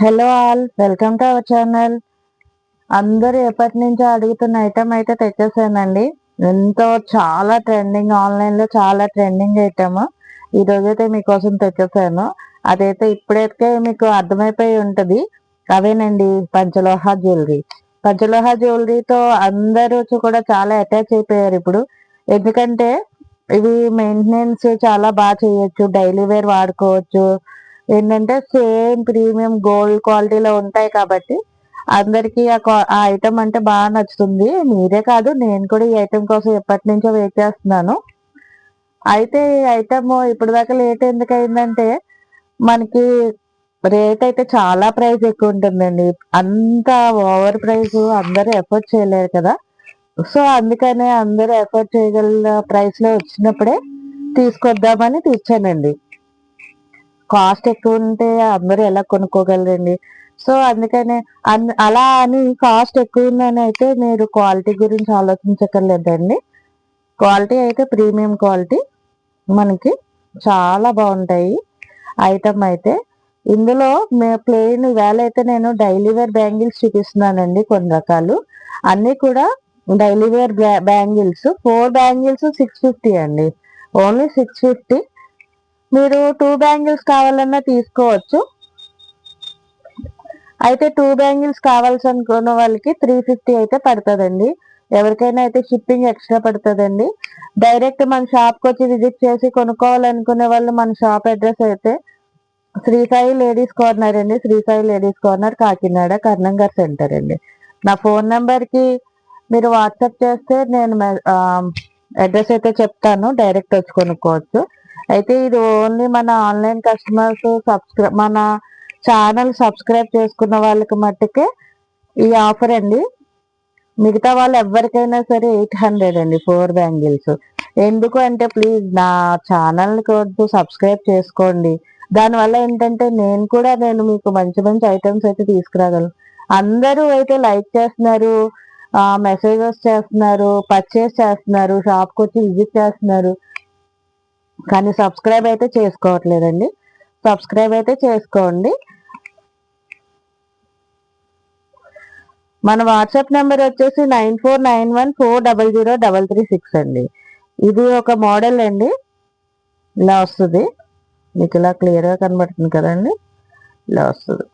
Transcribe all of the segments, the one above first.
Hello all, welcome to our channel. అందరూ ఎప్పటి నుంచో అడుగుతున్న ఐటమ్ అయితే తెచ్చేసానండి. ఎంతో చాలా ట్రెండింగ్, ఆన్లైన్లో చాలా ట్రెండింగ్ ఐటమ్ ఈ రోజైతే మీకోసం తెచ్చేసాను. అదైతే ఇప్పుడైతే మీకు అర్థమైపోయి ఉంటుంది. అవేనండి పంచలోహ జ్యువెలరీ. పంచలోహ జ్యువెలరీతో అందరూ కూడా చాలా అటాచ్ అయిపోయారు ఇప్పుడు. ఎందుకంటే ఇవి మెయింటెనెన్స్ చాలా బాగా చేయొచ్చు, డైలీ వేర్ వాడుకోవచ్చు. ఏంటంటే సేమ్ ప్రీమియం గోల్డ్ క్వాలిటీలో ఉంటాయి కాబట్టి అందరికీ ఆ ఐటమ్ అంటే బాగా నచ్చుతుంది. మీరే కాదు, నేను కూడా ఈ ఐటమ్ కోసం ఎప్పటి నుంచో వెయిట్ చేస్తున్నాను. అయితే ఈ ఐటమ్ ఇప్పుడు దాకా లేట్ ఎందుకు అయిందంటే మనకి రేట్ అయితే చాలా ప్రైస్ ఎక్కువ ఉంటుందండి. అంత ఓవర్ ప్రైస్ అందరూ ఎఫర్ట్ చేయలేరు కదా. సో అందుకనే అందరూ ఎఫర్ట్ చేయగల ప్రైస్ లో వచ్చినప్పుడే తీసుకొద్దామని తెచ్చానండి. కాస్ట్ ఎక్కువ ఉంటే అందరూ ఎలా కొనుక్కోగలరండి. సో అందుకనే అలా అని కాస్ట్ ఎక్కువ ఉందని అయితే మీరు క్వాలిటీ గురించి ఆలోచించక్కర్లేదండి. క్వాలిటీ అయితే ప్రీమియం క్వాలిటీ, మనకి చాలా బాగుంటాయి ఐటమ్ అయితే. ఇందులో ప్లెయిన్ ఈవేళ అయితే నేను డైలీ వేర్ బ్యాంగిల్స్ చూపిస్తున్నానండి. కొన్ని రకాలు అన్నీ కూడా డైలీ వేర్ బ్యాంగిల్స్. 4 బ్యాంగిల్స్ 650 అండి, ఓన్లీ 650. మీరు 2 బ్యాంగిల్స్ కావాలన్నా తీసుకోవచ్చు. అయితే 2 బ్యాంగిల్స్ కావాల్సి అనుకున్న వాళ్ళకి 350 అయితే పడుతుందండి. ఎవరికైనా అయితే షిప్పింగ్ ఎక్స్ట్రా పడుతుందండి. డైరెక్ట్ మన షాప్కి వచ్చి విజిట్ చేసి కొనుక్కోవాలనుకునే వాళ్ళు మన షాప్ అడ్రస్ అయితే శ్రీ సాయి లేడీస్ కార్నర్ అండి. శ్రీ సాయి లేడీస్ కార్నర్, కాకినాడ, కర్ణంగారి సెంటర్ అండి. నా ఫోన్ నెంబర్కి మీరు వాట్సాప్ చేస్తే నేను అడ్రస్ అయితే చెప్తాను, డైరెక్ట్ వచ్చి కొనుక్కోవచ్చు. అయితే ఇది ఓన్లీ మన ఆన్లైన్ కస్టమర్స్, మన ఛానల్ సబ్స్క్రైబ్ చేసుకున్న వాళ్ళకి మట్టుకే ఈ ఆఫర్ అండి. మిగతా వాళ్ళు ఎవరికైనా సరే 800 అండి 4 బ్యాంగిల్స్. ఎందుకు అంటే ప్లీజ్ నా ఛానల్ని కొంచెం సబ్స్క్రైబ్ చేసుకోండి. దానివల్ల ఏంటంటే నేను మీకు మంచి మంచి ఐటమ్స్ అయితే తీసుకురాగలను. అందరూ అయితే లైక్ చేస్తున్నారు, మెసేజెస్ చేస్తున్నారు, పర్చేస్ చేస్తున్నారు, షాప్కి వచ్చి విజిట్ చేస్తున్నారు, కానీ సబ్స్క్రైబ్ అయితే చేసుకోవట్లేదండి. సబ్స్క్రైబ్ అయితే చేసుకోండి. మన వాట్సాప్ నెంబర్ వచ్చేసి 9491400336 అండి. ఇది ఒక మోడల్ అండి, ఇలా వస్తుంది. మీకు ఇలా క్లియర్గా కనబడుతుంది కదండి, ఇలా వస్తుంది.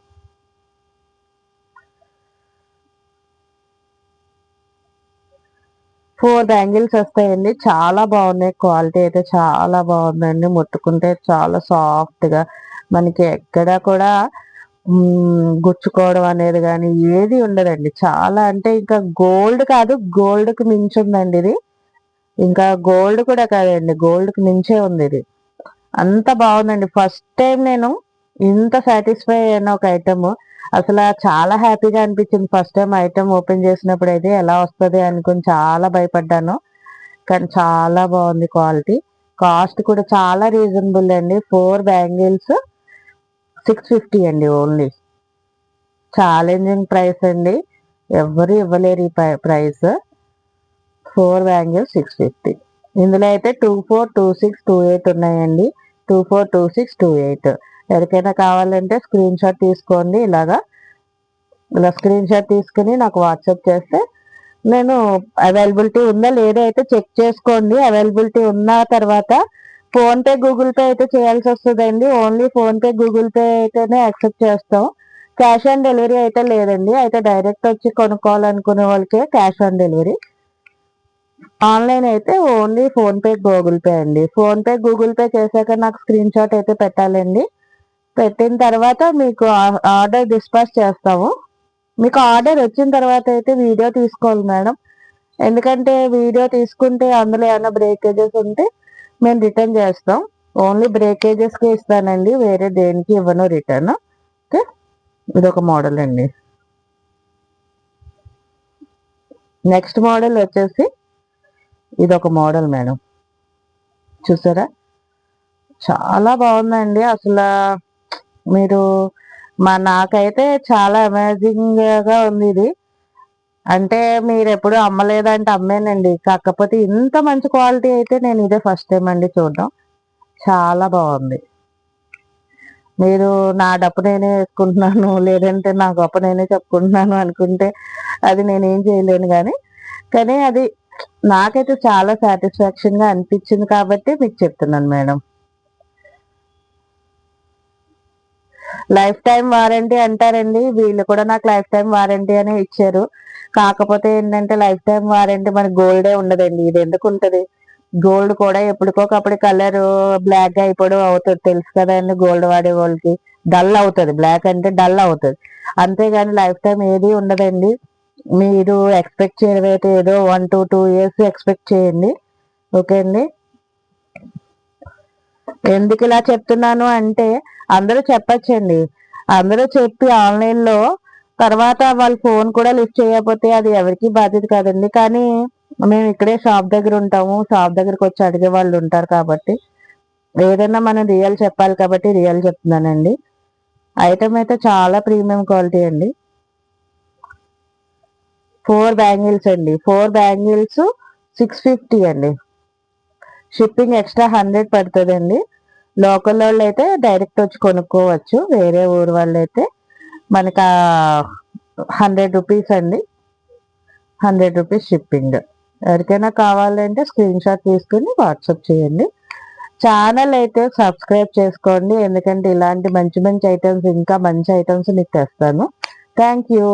ఫోర్ బ్యాంగిల్స్ వస్తాయండి. చాలా బాగున్నాయి, క్వాలిటీ అయితే చాలా బాగుందండి. ముట్టుకుంటే చాలా సాఫ్ట్గా, మనకి ఎక్కడ కూడా గుచ్చుకోవడం అనేది కానీ ఏది ఉండదండి. చాలా అంటే ఇంకా గోల్డ్ కాదు, గోల్డ్కి మించి ఉందండి ఇది. ఇంకా గోల్డ్ కూడా కాదండి, గోల్డ్కి మించే ఉంది ఇది. అంత బాగుందండి. ఫస్ట్ టైం నేను ఇంత సాటిస్ఫై అయిన ఒక ఐటమ్. అసలు చాలా హ్యాపీగా అనిపించింది ఫస్ట్ టైం ఐటమ్ ఓపెన్ చేసినప్పుడు. అయితే ఎలా వస్తుంది అనుకుని చాలా భయపడ్డాను, కానీ చాలా బాగుంది క్వాలిటీ. కాస్ట్ కూడా చాలా రీజనబుల్ అండి. 4 బ్యాంగిల్స్ 650 అండి ఓన్లీ. ఛాలెంజింగ్ ప్రైస్ అండి, ఎవ్వరు ఇవ్వలేరు ఈ ప్రైస్. 4 బ్యాంగిల్స్ 650. ఇందులో అయితే 24, 26, 28 ఉన్నాయండి. 24, 26, 28. ఎవరికైనా కావాలంటే స్క్రీన్ షాట్ తీసుకోండి. ఇలా స్క్రీన్ షాట్ తీసుకుని నాకు వాట్సాప్ చేస్తే నేను అవైలబిలిటీ ఉందా లేదా అయితే చెక్ చేసుకోండి. అవైలబిలిటీ ఉన్న తర్వాత ఫోన్పే, గూగుల్ పే అయితే చేయాల్సి వస్తుందండి. ఓన్లీ ఫోన్పే, గూగుల్ పే అయితేనే యాక్సెప్ట్ చేస్తాం. క్యాష్ ఆన్ డెలివరీ అయితే లేదండి. అయితే డైరెక్ట్ వచ్చి కొనుక్కోవాలనుకునే వాళ్ళకే క్యాష్ ఆన్ డెలివరీ. ఆన్లైన్ అయితే ఓన్లీ ఫోన్పే, గూగుల్ పే అండి. ఫోన్పే, గూగుల్ పే చేశాక నాకు స్క్రీన్ షాట్ అయితే పెట్టాలండి. పెట్టిన తర్వాత మీకు ఆర్డర్ డిస్పాచ్ చేస్తాము. మీకు ఆర్డర్ వచ్చిన తర్వాత అయితే వీడియో తీసుకోవాలి మేడం. ఎందుకంటే వీడియో తీసుకుంటే అందులో ఏమైనా బ్రేకేజెస్ ఉంటే మేము రిటర్న్ చేస్తాం. ఓన్లీ బ్రేకేజెస్కి ఇస్తానండి, వేరే దేనికి ఇవ్వను రిటర్న్. ఓకే, ఇదొక మోడల్ అండి. నెక్స్ట్ మోడల్ వచ్చేసి ఇదొక మోడల్ మేడం, చూసారా చాలా బాగుందండి. అసలు మీరు నాకైతే చాలా అమేజింగ్ గా ఉంది ఇది. అంటే మీరు ఎప్పుడు అమ్మలేదంటే అమ్మేనండి, కాకపోతే ఇంత మంచి క్వాలిటీ అయితే నేను ఇదే ఫస్ట్ టైం అండి చూడడం. చాలా బాగుంది. మీరు నా డప్పు నేనే వేసుకుంటున్నాను, లేదంటే నా గొప్ప నేనే చెప్పుకుంటున్నాను అనుకుంటే అది నేనేం చేయలేను. కానీ అది నాకైతే చాలా సాటిస్ఫాక్షన్ గా అనిపించింది కాబట్టి మీకు చెప్తున్నాను మేడం. లైఫ్ టైం వారంటీ అంటారండి, వీళ్ళు కూడా నాకు లైఫ్ టైం వారంటీ అనే ఇచ్చారు. కాకపోతే ఏంటంటే లైఫ్ టైం వారంటీ మనకి గోల్డే ఉండదండి. ఇది ఎందుకు ఉంటది? గోల్డ్ కూడా ఎప్పటికోకప్పుడు కలర్ బ్లాక్ గా అయిపోవడం అవుతుంది, తెలుసు కదండి. గోల్డ్ వాడే వాళ్ళకి డల్ అవుతుంది, బ్లాక్ అంటే డల్ అవుతుంది. అంతేగాని లైఫ్ టైం ఏది ఉండదండి. మీరు ఎక్స్పెక్ట్ చేయడం అయితే ఏదో 1 to 2 years ఎక్స్పెక్ట్ చేయండి. ఓకే అండి. ఎందుకు ఇలా చెప్తున్నాను అంటే అందరూ చెప్పచ్చండి, అందరూ చెప్పి ఆన్లైన్ లో తర్వాత వాళ్ళ ఫోన్ కూడా లిఫ్ట్ చేయకపోతే అది ఎవరికి బాధ్యత కాదండి. కానీ మేము ఇక్కడే షాప్ దగ్గర ఉంటాము, షాప్ దగ్గరకు వచ్చి అడిగే వాళ్ళు ఉంటారు కాబట్టి ఏదైనా మనం రియల్ చెప్పాలి కాబట్టి రియల్ చెప్తున్నానండి. ఐటమ్ అయితే చాలా ప్రీమియం క్వాలిటీ అండి. 4 బ్యాంగిల్స్ అండి, 4 బ్యాంగిల్స్ 650 అండి. షిప్పింగ్ ఎక్స్ట్రా 100 పడుతుందండి. లోకల్ వాళ్ళు అయితే డైరెక్ట్ వచ్చి కొనుక్కోవచ్చు, వేరే ఊరు వాళ్ళు అయితే మనకి 100 రూపీస్ అండి, 100 రూపీస్ షిప్పింగ్. ఎవరికైనా కావాలంటే స్క్రీన్ షాట్ తీసుకుని వాట్సాప్ చేయండి. ఛానల్ అయితే సబ్స్క్రైబ్ చేసుకోండి, ఎందుకంటే ఇలాంటి మంచి మంచి ఐటమ్స్, ఇంకా మంచి ఐటమ్స్ మీకు తెస్తాను. Thank you.